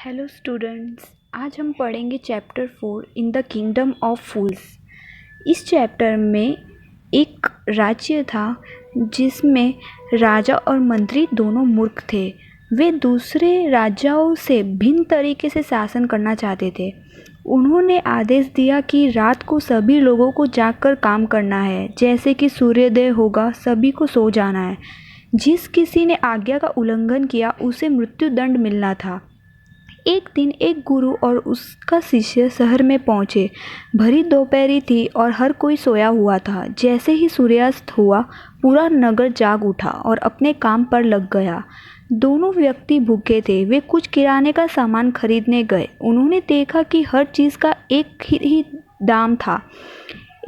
Hello students, आज हम पढ़ेंगे chapter 4 in the kingdom of fools. इस चैप्टर में एक राज्य था जिसमें राजा और मंत्री दोनों मूर्ख थे। वे दूसरे राजाओं से भिन्न तरीके से शासन करना चाहते थे। उन्होंने आदेश दिया कि रात को सभी लोगों को जागकर काम करना है, जैसे कि सूर्योदय होगा सभी को सो जाना है। जिस किसी ने आज्ञा का उल्लंघन किया उसे मृत्युदंड मिलना था। एक दिन एक गुरु और उसका शिष्य शहर में पहुंचे। भरी दोपहरी थी और हर कोई सोया हुआ था। जैसे ही सूर्यास्त हुआ, पूरा नगर जाग उठा और अपने काम पर लग गया। दोनों व्यक्ति भूखे थे। वे कुछ किराने का सामान खरीदने गए। उन्होंने देखा कि हर चीज़ का एक ही दाम था।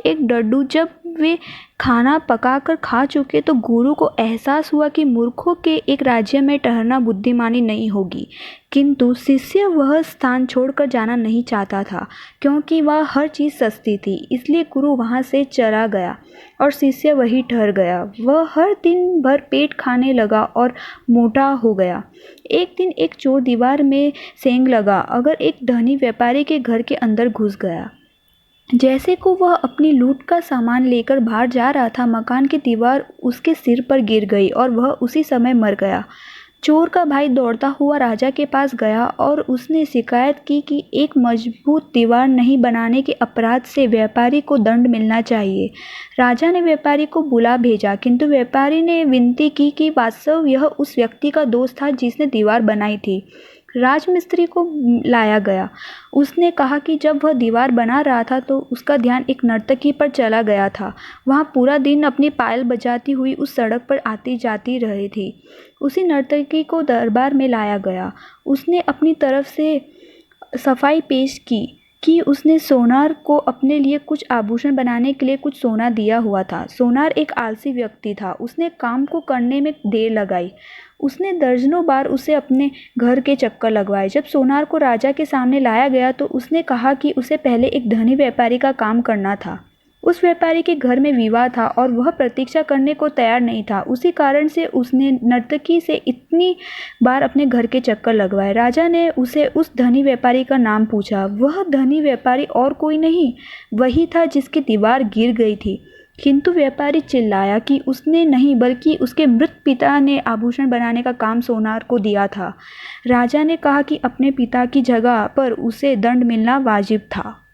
एक डड्डू। जब वे खाना पकाकर खा चुके तो गुरु को एहसास हुआ कि मूर्खों के एक राज्य में ठहरना बुद्धिमानी नहीं होगी। किंतु शिष्य वह स्थान छोड़कर जाना नहीं चाहता था, क्योंकि वह हर चीज़ सस्ती थी। इसलिए गुरु वहाँ से चला गया और शिष्य वहीं ठहर गया। वह हर दिन भर पेट खाने लगा और मोटा हो गया। एक दिन एक चोर दीवार में सेंध लगा अगर एक धनी व्यापारी के घर के अंदर घुस गया। जैसे को वह अपनी लूट का सामान लेकर बाहर जा रहा था, मकान की दीवार उसके सिर पर गिर गई और वह उसी समय मर गया। चोर का भाई दौड़ता हुआ राजा के पास गया और उसने शिकायत की कि एक मजबूत दीवार नहीं बनाने के अपराध से व्यापारी को दंड मिलना चाहिए। राजा ने व्यापारी को बुला भेजा, किंतु व्यापारी ने विनती की कि वास्तव यह उस व्यक्ति का दोष था जिसने दीवार बनाई थी। राजमिस्त्री को लाया गया। उसने कहा कि जब वह दीवार बना रहा था तो उसका ध्यान एक नर्तकी पर चला गया था। वह पूरा दिन अपनी पायल बजाती हुई उस सड़क पर आती जाती रही थी। उसी नर्तकी को दरबार में लाया गया। उसने अपनी तरफ से सफाई पेश की कि उसने सोनार को अपने लिए कुछ आभूषण बनाने के लिए कुछ सोना दिया हुआ था। सोनार एक आलसी व्यक्ति था। उसने काम को करने में देर लगाई। उसने दर्जनों बार उसे अपने घर के चक्कर लगवाए। जब सोनार को राजा के सामने लाया गया तो उसने कहा कि उसे पहले एक धनी व्यापारी का काम करना था। उस व्यापारी के घर में विवाह था और वह प्रतीक्षा करने को तैयार नहीं था। उसी कारण से उसने नर्तकी से इतनी बार अपने घर के चक्कर लगवाए। राजा ने उसे उस धनी व्यापारी का नाम पूछा। वह धनी व्यापारी और कोई नहीं, वही था जिसकी दीवार गिर गई थी। किंतु व्यापारी चिल्लाया कि उसने नहीं, बल्कि उसके मृत पिता ने आभूषण बनाने का काम सोनार को दिया था। राजा ने कहा कि अपने पिता की जगह पर उसे दंड मिलना वाजिब था।